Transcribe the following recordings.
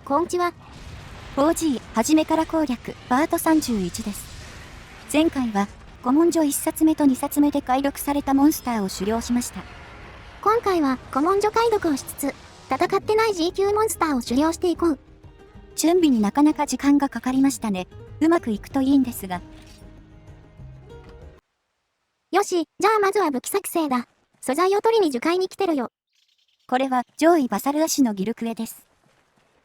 こんちは。4G 初めから攻略パート31です。前回は古文書1冊目と2冊目で解読されたモンスターを狩猟しました。今回は古文書解読をしつつ、戦ってない G 級モンスターを狩猟していこう。準備になかなか時間がかかりましたね。うまくいくといいんですが。よし、じゃあまずは武器作成だ。素材を取りに樹海に来てるよ。これは上位バサルアシのギルクエです。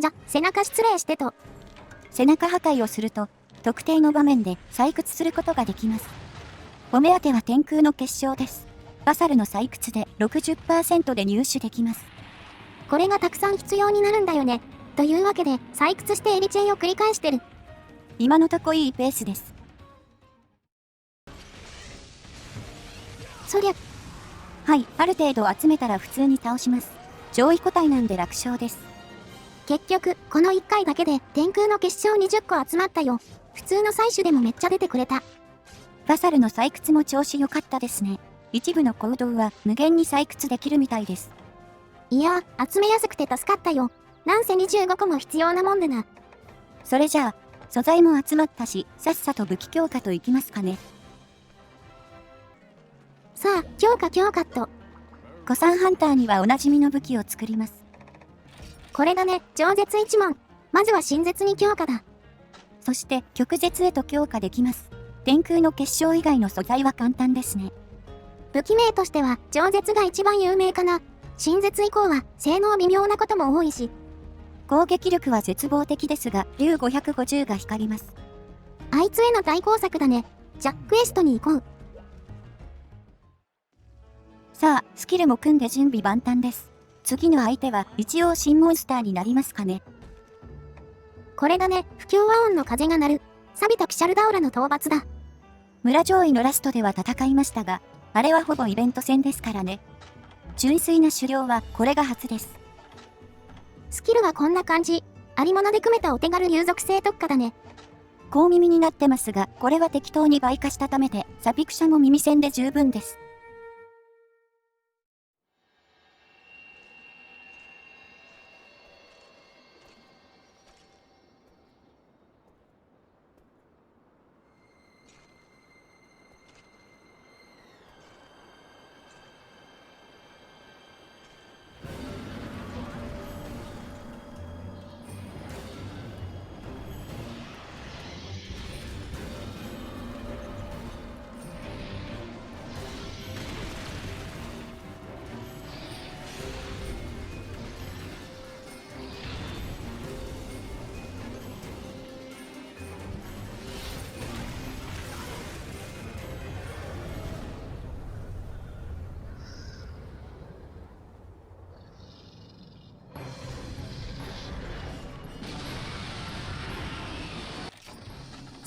じゃ、背中失礼してと。背中破壊をすると、特定の場面で採掘することができます。お目当ては天空の結晶です。バサルの採掘で 60% で入手できます。これがたくさん必要になるんだよね。というわけで、採掘してエリチェイを繰り返してる。今のとこいいペースです。そりゃ。はい、ある程度集めたら普通に倒します。上位個体なんで楽勝です。結局、この1回だけで天空の結晶20個集まったよ。普通の採取でもめっちゃ出てくれた。バサルの採掘も調子良かったですね。一部の行動は無限に採掘できるみたいです。いやー、集めやすくて助かったよ。なんせ25個も必要なもんでな。それじゃあ、素材も集まったし、さっさと武器強化といきますかね。さあ、強化と。古参ハンターにはおなじみの武器を作ります。これだね、超絶一問。まずは新絶に強化だ。そして、極絶へと強化できます。天空の結晶以外の素材は簡単ですね。武器名としては、超絶が一番有名かな。新絶以降は、性能微妙なことも多いし。攻撃力は絶望的ですが、竜550が光ります。あいつへの対抗策だね。じゃ、クエストに行こう。さあ、スキルも組んで準備万端です。次の相手は一応新モンスターになりますかね。これだね、不協和音の風が鳴る。錆びたピシャルダウラの討伐だ。村上位のラストでは戦いましたが、あれはほぼイベント戦ですからね。純粋な狩猟はこれが初です。スキルはこんな感じ。ありもので組めたお手軽流属性特化だね。小耳になってますが、これは適当に倍化したためで、サピクシャも耳栓で十分です。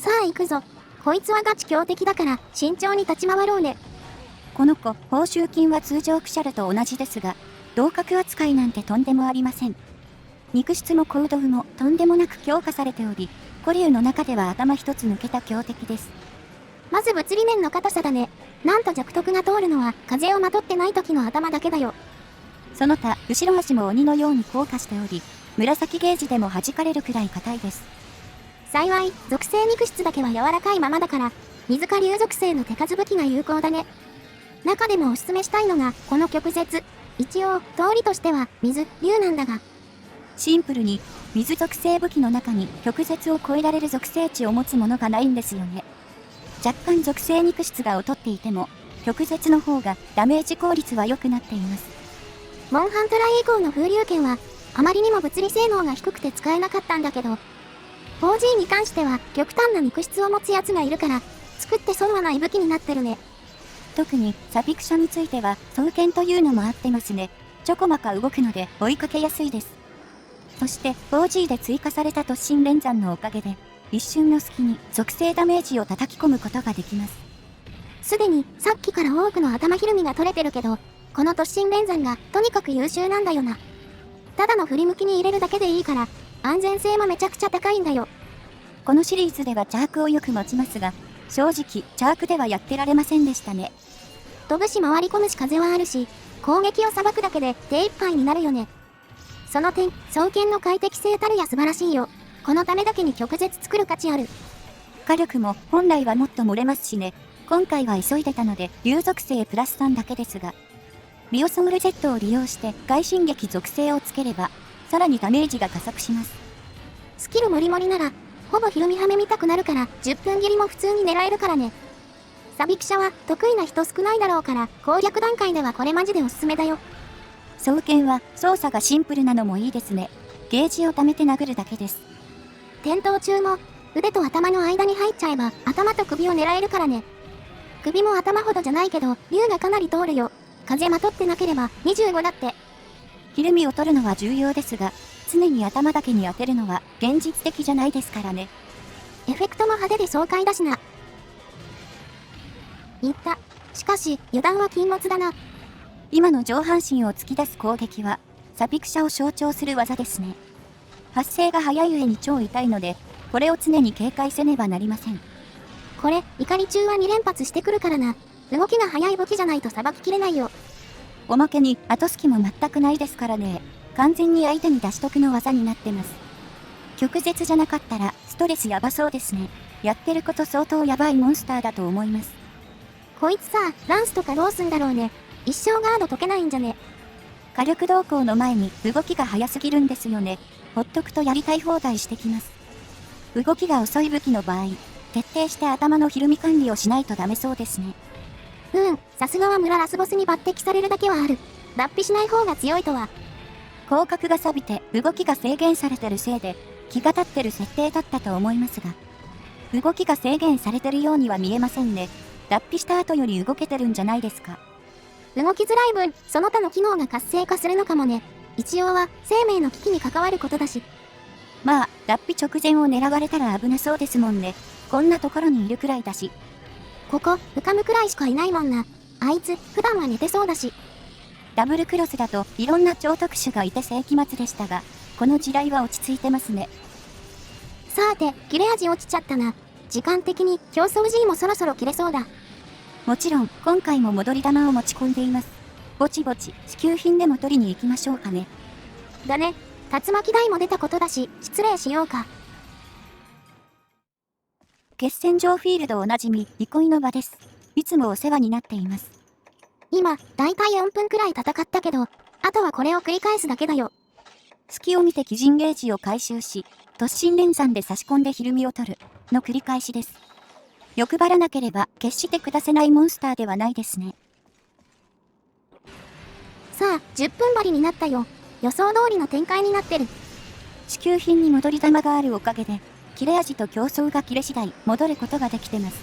さあ行くぞ。こいつはガチ強敵だから慎重に立ち回ろうね。この子、報酬金は通常クシャルと同じですが、同格扱いなんてとんでもありません。肉質も行動もとんでもなく強化されており、古竜の中では頭一つ抜けた強敵です。まず物理面の硬さだね。なんと弱徳が通るのは風をまとってない時の頭だけだよ。その他、後ろ足も鬼のように硬化しており、紫ゲージでも弾かれるくらい硬いです。幸い、属性肉質だけは柔らかいままだから、水か竜属性の手数武器が有効だね。中でもおすすめしたいのが、この極絶。一応、通りとしては、水、竜なんだが。シンプルに、水属性武器の中に極絶を超えられる属性値を持つものがないんですよね。若干属性肉質が劣っていても、極絶の方がダメージ効率は良くなっています。モンハントライ以降の風竜剣は、あまりにも物理性能が低くて使えなかったんだけど、4G に関しては極端な肉質を持つやつがいるから、作って損はない武器になってるね。特にサピクシャについては双剣というのも合ってますね。ちょこまか動くので追いかけやすいです。そして 4G で追加された突進連山のおかげで、一瞬の隙に属性ダメージを叩き込むことができます。すでにさっきから多くの頭ひるみが取れてるけど、この突進連山がとにかく優秀なんだよな。ただの振り向きに入れるだけでいいから、安全性もめちゃくちゃ高いんだよ。このシリーズではチャークをよく持ちますが、正直チャークではやってられませんでしたね。飛ぶし回り込むし風はあるし、攻撃をさばくだけで手一杯になるよね。その点、双剣の快適性たるや素晴らしいよ。このためだけに曲折作る価値ある。火力も本来はもっと漏れますしね。今回は急いでたので、竜属性プラス3だけですが。ビオソウルジェットを利用して外進撃属性をつければ、さらにダメージが加速します。スキルもりもりなら、ほぼひるみはめ見たくなるから、10分切りも普通に狙えるからね。サビクシャは得意な人少ないだろうから、攻略段階ではこれマジでおすすめだよ。双剣は操作がシンプルなのもいいですね。ゲージを貯めて殴るだけです。転倒中も、腕と頭の間に入っちゃえば、頭と首を狙えるからね。首も頭ほどじゃないけど、竜がかなり通るよ。風まとってなければ、25だって。ひるみを取るのは重要ですが、常に頭だけに当てるのは現実的じゃないですからね。エフェクトも派手で爽快だしな。言った。しかし、油断は禁物だな。今の上半身を突き出す攻撃は、サピクシャを象徴する技ですね。発生が早い上に超痛いので、これを常に警戒せねばなりません。これ、怒り中は2連発してくるからな。動きが速い武器じゃないとさばききれないよ。おまけに、後隙も全くないですからね。完全に相手に出し得の技になってます。曲折じゃなかったら、ストレスやばそうですね。やってること相当やばいモンスターだと思います。こいつさ、ランスとかどうすんだろうね。一生ガード解けないんじゃね。火力動向の前に動きが早すぎるんですよね。ほっとくとやりたい放題してきます。動きが遅い武器の場合、徹底して頭のひるみ管理をしないとダメそうですね。さすがは村ラスボスに抜擢されるだけはある。脱皮しない方が強いとは。広角が錆びて動きが制限されてるせいで、気が立ってる設定だったと思いますが。動きが制限されてるようには見えませんね。脱皮した後より動けてるんじゃないですか。動きづらい分、その他の機能が活性化するのかもね。一応は生命の危機に関わることだし。まあ、脱皮直前を狙われたら危なそうですもんね。こんなところにいるくらいだし。ここ、浮かむくらいしかいないもんな。あいつ、普段は寝てそうだし。ダブルクロスだといろんな超特殊がいて世紀末でしたが、この地雷は落ち着いてますね。さて、切れ味落ちちゃったな。時間的に競争 G もそろそろ切れそうだ。もちろん、今回も戻り玉を持ち込んでいます。ぼちぼち、支給品でも取りに行きましょうかね。だね。竜巻台も出たことだし、失礼しようか。決戦場フィールドおなじみ、憩いの場です。いつもお世話になっています。今、だいたい4分くらい戦ったけど、あとはこれを繰り返すだけだよ。隙を見て鬼人ゲージを回収し、突進連山で差し込んでひるみを取る、の繰り返しです。欲張らなければ決して下せないモンスターではないですね。さあ、10分張りになったよ。予想通りの展開になってる。支給品に戻り玉があるおかげで、切れ味と競争が切れ次第戻ることができてます。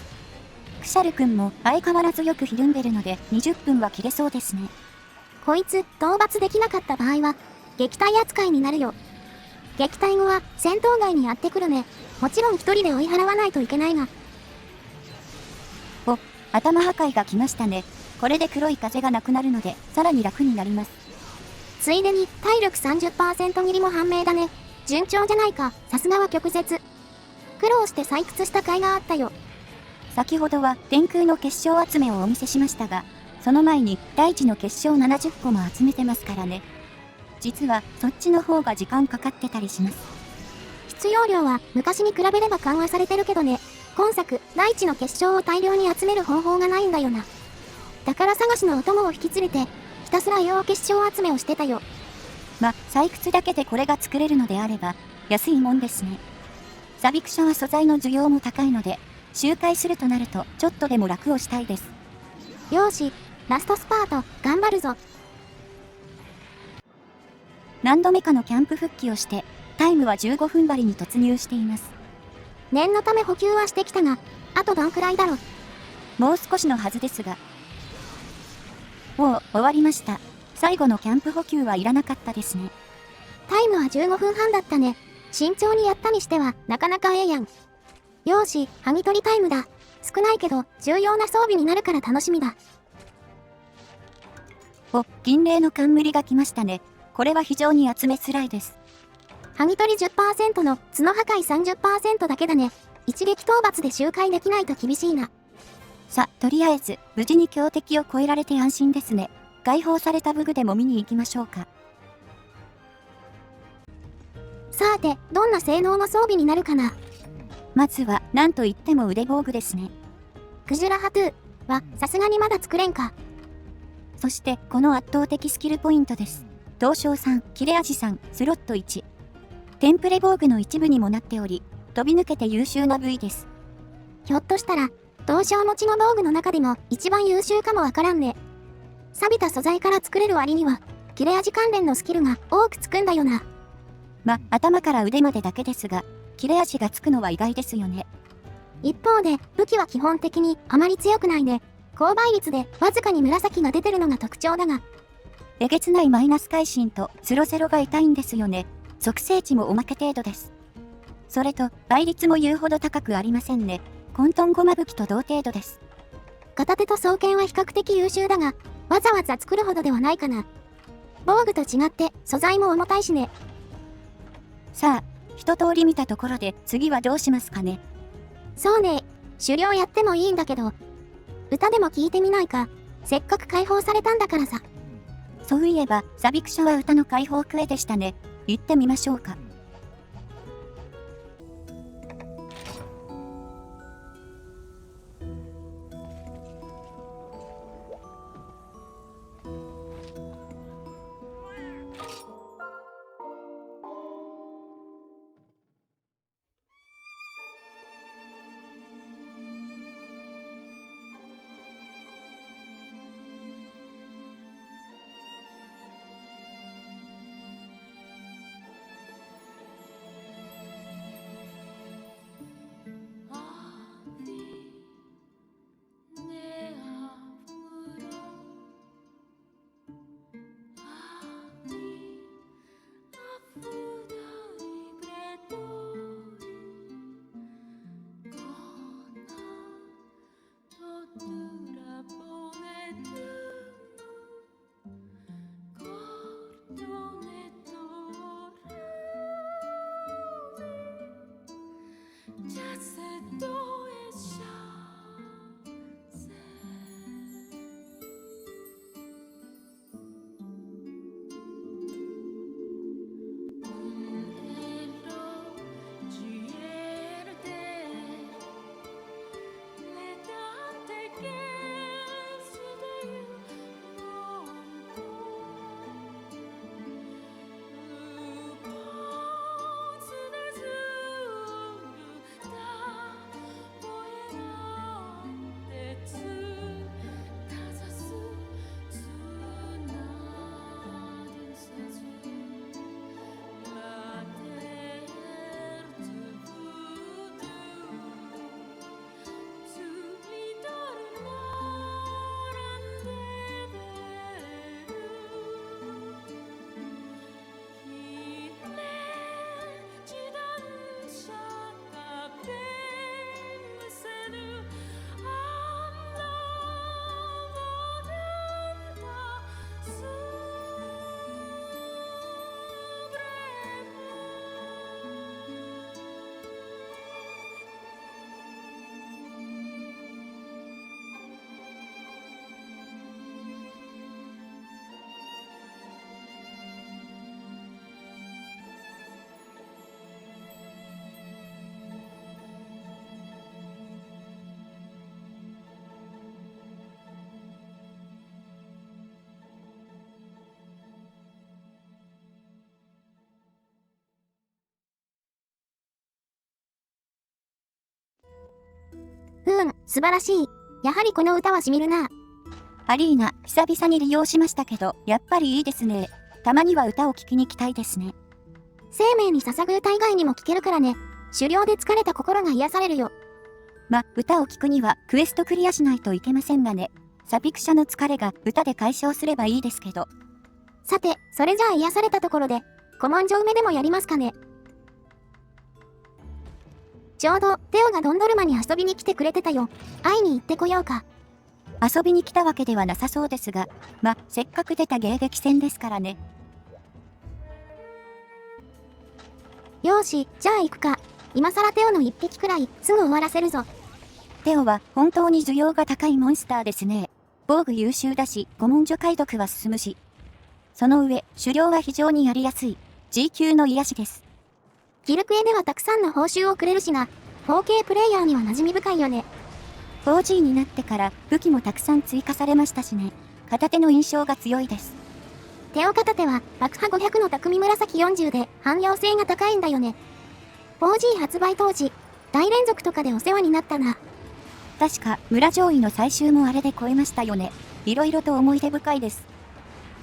クシャルくんも相変わらずよくひるんでるので20分は切れそうですね。こいつ、討伐できなかった場合は、撃退扱いになるよ。撃退後は戦闘外にやってくるね。もちろん一人で追い払わないといけないが。お、頭破壊が来ましたね。これで黒い風がなくなるので、さらに楽になります。ついでに体力 30% 切りも判明だね。順調じゃないか、さすがは曲折。苦労して採掘した甲斐があったよ。先ほどは天空の結晶集めをお見せしましたが、その前に大地の結晶70個も集めてますからね。実はそっちの方が時間かかってたりします。必要量は昔に比べれば緩和されてるけどね。今作、大地の結晶を大量に集める方法がないんだよな。宝探しのお供を引き連れて、ひたすら溶結晶集めをしてたよ。採掘だけでこれが作れるのであれば、安いもんですね。サビクシャは素材の需要も高いので、周回するとなるとちょっとでも楽をしたいです。よーし、ラストスパート、頑張るぞ。何度目かのキャンプ復帰をして、タイムは15分張りに突入しています。念のため補給はしてきたが、あとどんくらいだろ。もう少しのはずですが。もう終わりました。最後のキャンプ補給はいらなかったですね。タイムは15分半だったね。慎重にやったにしては、なかなかええやん。よーし、剥ぎ取りタイムだ。少ないけど、重要な装備になるから楽しみだ。お、銀霊の冠が来ましたね。これは非常に集めづらいです。剥ぎ取り 10% の角破壊 30% だけだね。一撃討伐で周回できないと厳しいな。さ、とりあえず、無事に強敵を超えられて安心ですね。解放された武具でも見に行きましょうか。さて、どんな性能の装備になるかな。まずは、なんといっても腕防具ですね。クジュラハトゥーは、さすがにまだ作れんか。そして、この圧倒的スキルポイントです。刀匠3、切れ味3、スロット1。テンプレ防具の一部にもなっており、飛び抜けて優秀な部位です。ひょっとしたら、刀匠持ちの道具の中でも一番優秀かもわからんね。錆びた素材から作れる割には、切れ味関連のスキルが多くつくんだよな。頭から腕までだけですが、切れ味がつくのは意外ですよね。一方で、武器は基本的にあまり強くないで、高倍率でわずかに紫が出てるのが特徴だが、えげつないマイナス会心と00が痛いんですよね。属性値もおまけ程度です。それと、倍率も言うほど高くありませんね。混沌ゴマ武器と同程度です。片手と双剣は比較的優秀だが、わざわざ作るほどではないかな。防具と違って素材も重たいしね。さあ、一通り見たところで次はどうしますかね。そうね、狩猟やってもいいんだけど、歌でも聞いてみないか。せっかく解放されたんだからさ。そういえば、サビクシャは歌の解放クエでしたね。行ってみましょうか。素晴らしい。やはりこの歌はしみるな。アリーナ、久々に利用しましたけど、やっぱりいいですね。たまには歌を聴きに来たいですね。生命に捧ぐ歌以外にも聴けるからね。狩猟で疲れた心が癒されるよ。歌を聴くにはクエストクリアしないといけませんがね。サピクシャの疲れが歌で解消すればいいですけど。さて、それじゃあ癒されたところで、古文書埋めでもやりますかね。ちょうど、テオがドンドルマに遊びに来てくれてたよ。会いに行ってこようか。遊びに来たわけではなさそうですが、せっかく出た迎撃戦ですからね。よーし、じゃあ行くか。今更テオの一匹くらい、すぐ終わらせるぞ。テオは本当に需要が高いモンスターですね。防具優秀だし、古文書解読は進むし。その上、狩猟は非常にやりやすい、G 級の癒しです。ギルクエではたくさんの報酬をくれるしな。4K プレイヤーには馴染み深いよね。4G になってから武器もたくさん追加されましたしね。片手の印象が強いです。テオ片手は爆破500の匠紫40で汎用性が高いんだよね。4G 発売当時、大連続とかでお世話になったな。確か村上位の最終もあれで超えましたよね。いろいろと思い出深いです。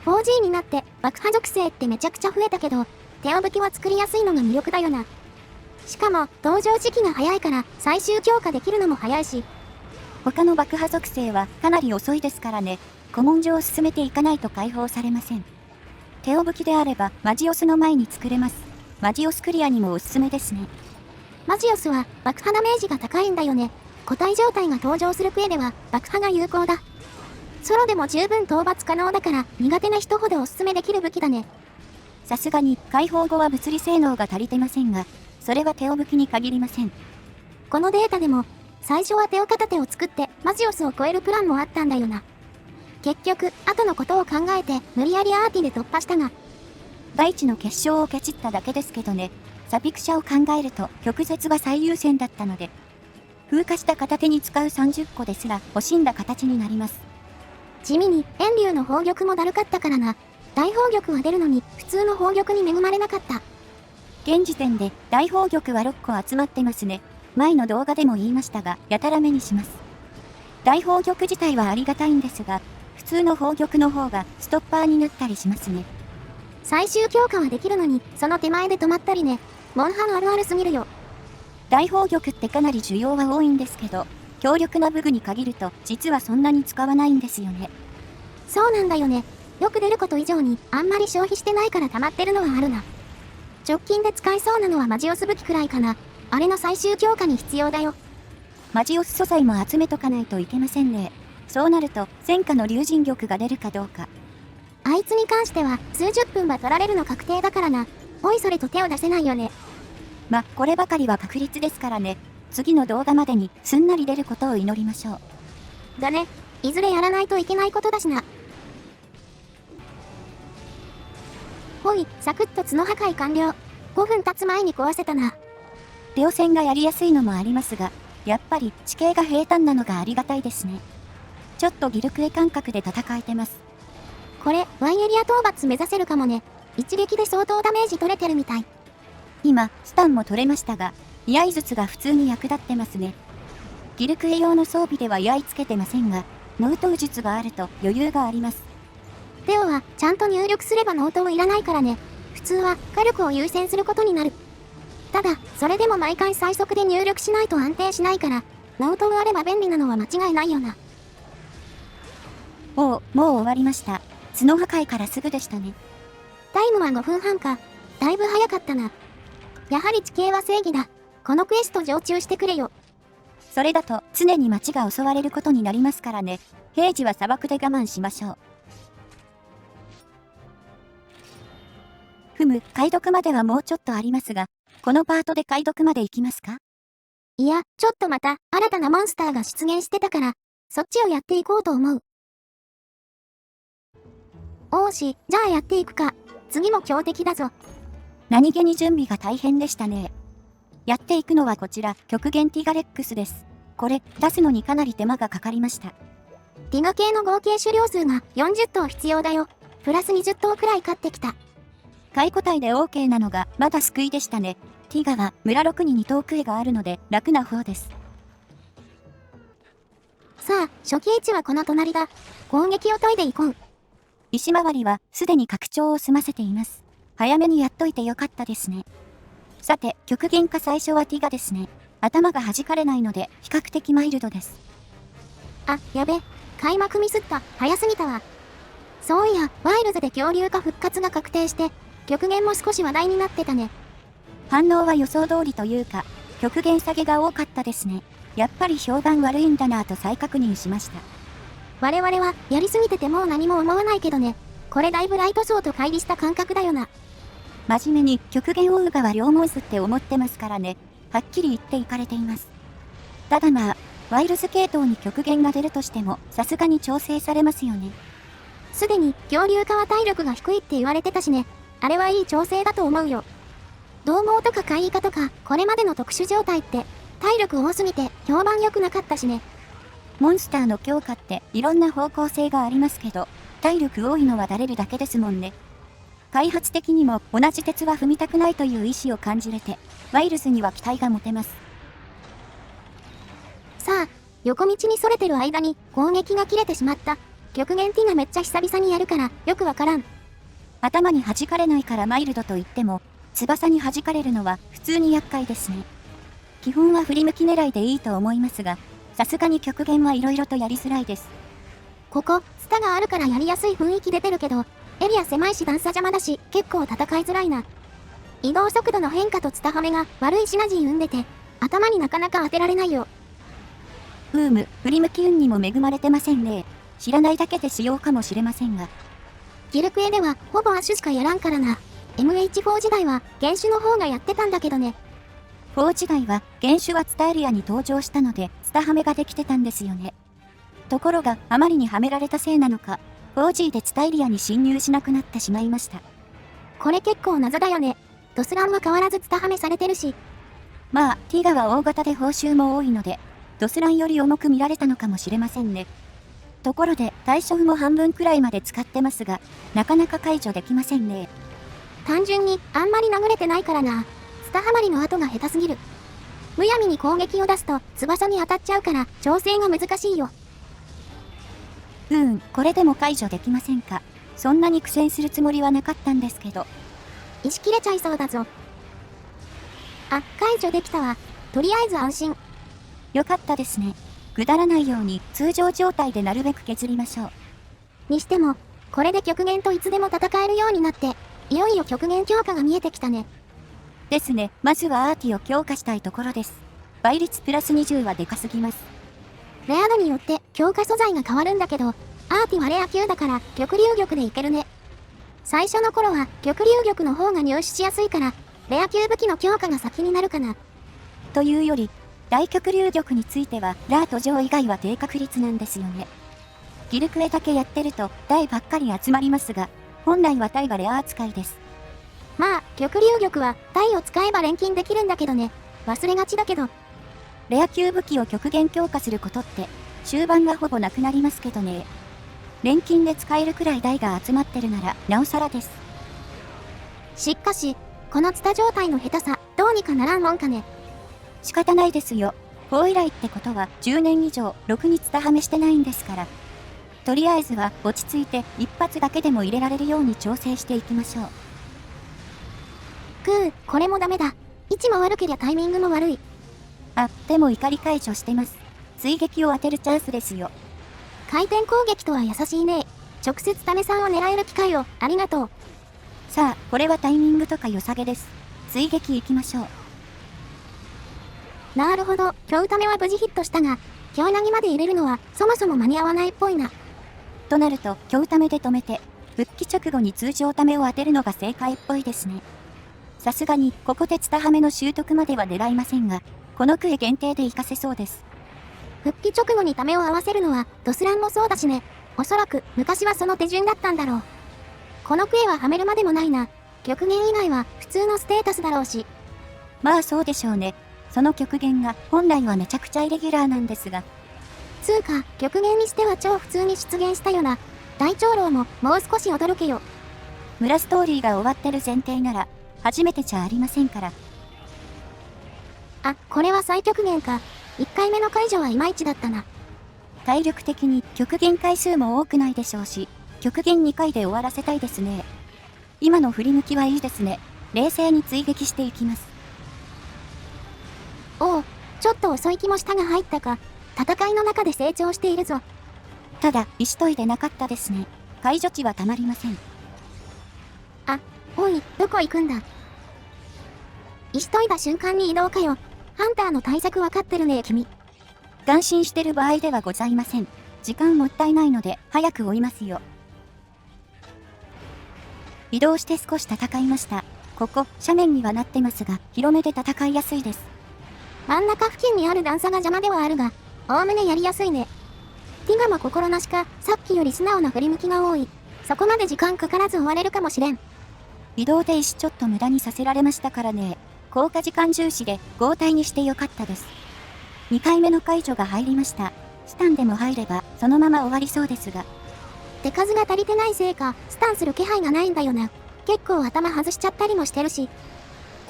4G になって爆破属性ってめちゃくちゃ増えたけど、テオ武器は作りやすいのが魅力だよな。しかも登場時期が早いから最終強化できるのも早いし、他の爆破属性はかなり遅いですからね。古文書を進めていかないと解放されません。テオ武器であればマジオスの前に作れます。マジオスクリアにもおすすめですね。マジオスは爆破ダメージが高いんだよね。個体状態が登場するクエでは爆破が有効だ。ソロでも十分討伐可能だから苦手な人ほどおすすめできる武器だね。さすがに解放後は物理性能が足りてませんが、それはテオ武器に限りません。このデータでも最初はテオ片手を作ってマジオスを超えるプランもあったんだよな。結局後のことを考えて無理やりアーティで突破したが、大地の結晶をケチっただけですけどね。サピクシャを考えると極絶が最優先だったので、風化した片手に使う30個ですら惜しんだ形になります。地味に遠竜の宝玉もだるかったからな。大宝玉は出るのに普通の宝玉に恵まれなかった。現時点で大宝玉は6個集まってますね。前の動画でも言いましたが、やたら目にします。大宝玉自体はありがたいんですが、普通の宝玉の方がストッパーになったりしますね。最終強化はできるのにその手前で止まったりね。モンハンあるあるすぎるよ。大宝玉ってかなり需要は多いんですけど、強力な武具に限ると実はそんなに使わないんですよね。そうなんだよね。よく出ること以上にあんまり消費してないから溜まってるのはあるな。直近で使えそうなのはマジオス武器くらいかな。あれの最終強化に必要だよ。マジオス素材も集めとかないといけませんね。そうなると戦火の竜神玉が出るかどうか。あいつに関しては数十分は取られるの確定だからな。おいそれと手を出せないよね。こればかりは確率ですからね。次の動画までにすんなり出ることを祈りましょう。だね。いずれやらないといけないことだしな。ほい、サクッと角破壊完了。5分経つ前に壊せたな。テオ戦がやりやすいのもありますが、やっぱり地形が平坦なのがありがたいですね。ちょっとギルクエ感覚で戦えてます。これ、ワイエリア討伐目指せるかもね。一撃で相当ダメージ取れてるみたい。今、スタンも取れましたが、居合術が普通に役立ってますね。ギルクエ用の装備では居合つけてませんが、ノウトウ術があると余裕があります。テオはちゃんと入力すればノートをいらないからね。普通は火力を優先することになる。ただ、それでも毎回最速で入力しないと安定しないから、ノートがあれば便利なのは間違いないよな。もう終わりました。角破壊からすぐでしたね。タイムは5分半か。だいぶ早かったな。やはり地形は正義だ。このクエスト常駐してくれよ。それだと常に町が襲われることになりますからね。平時は砂漠で我慢しましょう。解読まではもうちょっとありますが、このパートで解読まで行きますか？いや、ちょっとまた新たなモンスターが出現してたから、そっちをやっていこうと思う。おーし、じゃあやっていくか。次も強敵だぞ。何気に準備が大変でしたね。やっていくのはこちら、極限ティガレックスです。これ、出すのにかなり手間がかかりました。ティガ系の合計種量数が40頭必要だよ。プラス20頭くらい買ってきた。解個体で OK なのがまだ救いでしたね。ティガは村6に2頭クエがあるので楽な方です。さあ、初期位置はこの隣だ。攻撃を研いでいこう。石回りはすでに拡張を済ませています。早めにやっといてよかったですね。さて、極限化最初はティガですね。頭が弾かれないので比較的マイルドです。あ、やべ。開幕ミスった。早すぎたわ。そういや、ワイルズで恐竜化復活が確定して、極限も少し話題になってたね。反応は予想通りというか、極限下げが多かったですね。やっぱり評判悪いんだなぁと再確認しました。我々はやりすぎててもう何も思わないけどね。これだいぶライト層と乖離した感覚だよな。真面目に極限オウガは両モンスって思ってますからね。はっきり言っていかれています。ただまあ、ワイルズ系統に極限が出るとしても、さすがに調整されますよね。すでに恐竜化は体力が低いって言われてたしね。あれはいい調整だと思うよ。獰猛とか怪異化とか、これまでの特殊状態って、体力多すぎて評判良くなかったしね。モンスターの強化っていろんな方向性がありますけど、体力多いのはダレルだけですもんね。開発的にも同じ鉄は踏みたくないという意志を感じれて、ワイルズには期待が持てます。さあ、横道にそれてる間に攻撃が切れてしまった。極限ティがめっちゃ久々にやるからよくわからん。頭に弾かれないからマイルドと言っても、翼に弾かれるのは普通に厄介ですね。基本は振り向き狙いでいいと思いますが、さすがに極限はいろいろとやりづらいです。ここ、ツタがあるからやりやすい雰囲気出てるけど、エリア狭いし段差邪魔だし、結構戦いづらいな。移動速度の変化とツタハメが悪いシナジー生んでて、頭になかなか当てられないよ。振り向き運にも恵まれてませんね。知らないだけで仕様かもしれませんが。ギルクエではほぼアッシュしかやらんからな。MH4 時代は原種の方がやってたんだけどね。4時代は原種はツタエリアに登場したので、ツタハメができてたんですよね。ところがあまりにはめられたせいなのか、4G でツタエリアに侵入しなくなってしまいました。これ結構謎だよね。ドスランは変わらずツタハメされてるし。まあ、ティガは大型で報酬も多いので、ドスランより重く見られたのかもしれませんね。ところで、対処符も半分くらいまで使ってますが、なかなか解除できませんね。単純にあんまり殴れてないからな。ツタハマりの後が下手すぎる。むやみに攻撃を出すと翼に当たっちゃうから調整が難しいよ。これでも解除できませんか。そんなに苦戦するつもりはなかったんですけど。石切れちゃいそうだぞ。あ、解除できたわ。とりあえず安心。よかったですね。くだらないように通常状態でなるべく削りましょう。にしても、これで極限といつでも戦えるようになって、いよいよ極限強化が見えてきたね。ですね。まずはアーティを強化したいところです。倍率プラス20はでかすぎます。レア度によって強化素材が変わるんだけど、アーティはレア級だから極流玉でいけるね。最初の頃は極流玉の方が入手しやすいから、レア級武器の強化が先になるかな。というより、大極流玉についてはラーとジョー以外は低確率なんですよね。ギルクエだけやってると大ばっかり集まりますが、本来は大がレア扱いです。まあ、極流玉は大を使えば錬金できるんだけどね。忘れがちだけど。レア級武器を極限強化することって、終盤がほぼなくなりますけどね。錬金で使えるくらい台が集まってるなら、なおさらです。しかし、このツタ状態の下手さ、どうにかならんもんかね。仕方ないですよ。4以来ってことは、10年以上、ろくにツタはめしてないんですから。とりあえずは、落ち着いて、一発だけでも入れられるように調整していきましょう。これもダメだ。位置も悪けりゃタイミングも悪い。あ、でも怒り解除してます。追撃を当てるチャンスですよ。回転攻撃とは優しいね。直接タメさんを狙える機会を、ありがとう。さあ、これはタイミングとか良さげです。追撃行きましょう。なるほど、京タメは無事ヒットしたが、京なぎまで入れるのはそもそも間に合わないっぽいな。となると、京タメで止めて、復帰直後に通常タメを当てるのが正解っぽいですね。さすがに、ここでツタハメの習得までは狙いませんが、このクエ限定で活かせそうです。復帰直後にタメを合わせるのは、ドスランもそうだしね。おそらく、昔はその手順だったんだろう。このクエははめるまでもないな。極限以外は普通のステータスだろうし。まあそうでしょうね。その極限が本来はめちゃくちゃイレギュラーなんですが。つうか、極限にしては超普通に出現したよな。大長老ももう少し驚けよ。村ストーリーが終わってる前提なら、初めてじゃありませんから。あ、これは最極限か。1回目の解除はいまいちだったな。体力的に極限回数も多くないでしょうし、極限2回で終わらせたいですね。今の振り向きはいいですね。冷静に追撃していきます。おお、ちょっと遅い気もしたが入ったか。戦いの中で成長しているぞ。ただ、石研いでなかったですね。解除値はたまりません。あ、おい、どこ行くんだ。石研いだ瞬間に移動かよ。ハンターの対策わかってるね、君。感心してる場合ではございません。時間もったいないので、早く追いますよ。移動して少し戦いました。ここ、斜面にはなってますが、広めで戦いやすいです。真ん中付近にある段差が邪魔ではあるが、おおむねやりやすいね。ティガも心なしか、さっきより素直な振り向きが多い。そこまで時間かからず終われるかもしれん。移動停止ちょっと無駄にさせられましたからね。効果時間重視で合体にしてよかったです。2回目の解除が入りました。スタンでも入ればそのまま終わりそうですが。手数が足りてないせいか、スタンする気配がないんだよな。結構頭外しちゃったりもしてるし。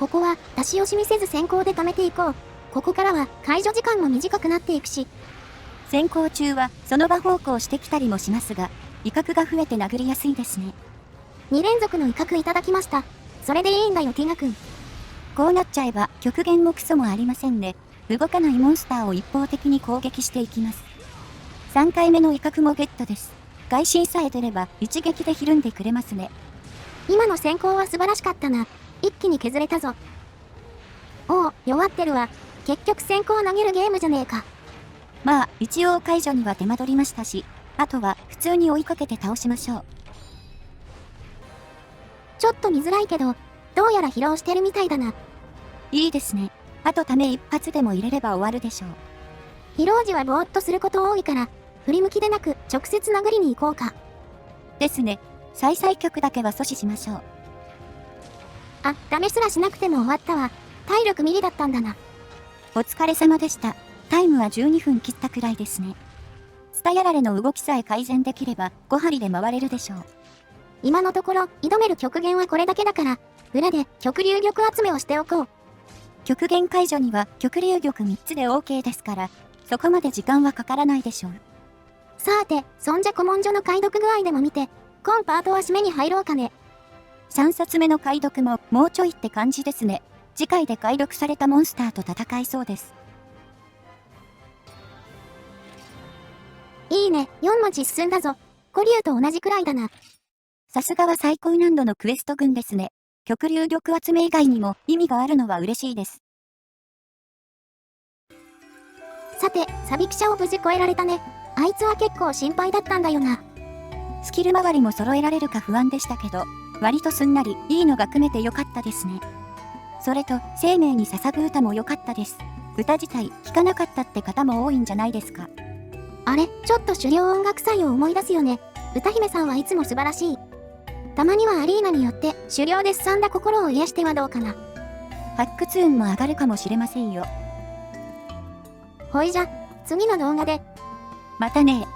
ここは出し惜しみせず先行で止めていこう。ここからは解除時間も短くなっていくし。先行中はその場方向してきたりもしますが、威嚇が増えて殴りやすいですね。2連続の威嚇いただきました。それでいいんだよティガ君。こうなっちゃえば極限もクソもありませんね。動かないモンスターを一方的に攻撃していきます。3回目の威嚇もゲットです。外心さえ出れば一撃でひるんでくれますね。今の先行は素晴らしかったな。一気に削れたぞ。おお、弱ってるわ。結局先行投げるゲームじゃねえか。まあ、一応解除には手間取りましたし、あとは普通に追いかけて倒しましょう。ちょっと見づらいけど、どうやら疲労してるみたいだな。いいですね。あとため一発でも入れれば終わるでしょう。疲労時はぼーっとすること多いから、振り向きでなく直接殴りに行こうか。ですね。再々曲だけは阻止しましょう。あ、ダメすらしなくても終わったわ。体力ミリだったんだな。お疲れ様でした。タイムは12分切ったくらいですね。ツタヤラレの動きさえ改善できれば5針で回れるでしょう。今のところ挑める極限はこれだけだから、裏で極流玉集めをしておこう。極限解除には極流玉3つで OK ですから、そこまで時間はかからないでしょう。さーて、そんじゃ古文書の解読具合でも見て、今パートは締めに入ろうかね。3冊目の解読ももうちょいって感じですね。次回で解読されたモンスターと戦いそうです。いいね、4文字進んだぞ。古竜と同じくらいだな。さすがは最高難度のクエスト群ですね。極流玉集め以外にも意味があるのは嬉しいです。さて、サビクシャを無事越えられたね。あいつは結構心配だったんだよな。スキル周りも揃えられるか不安でしたけど、割とすんなりいいのが組めてよかったですね。それと、生命に捧ぐ歌も良かったです。歌自体聴かなかったって方も多いんじゃないですか。あれ、ちょっと狩猟音楽祭を思い出すよね。歌姫さんはいつも素晴らしい。たまにはアリーナによって狩猟ですさんだ心を癒してはどうかな。発掘運も上がるかもしれませんよ。ほいじゃ、次の動画で。またね。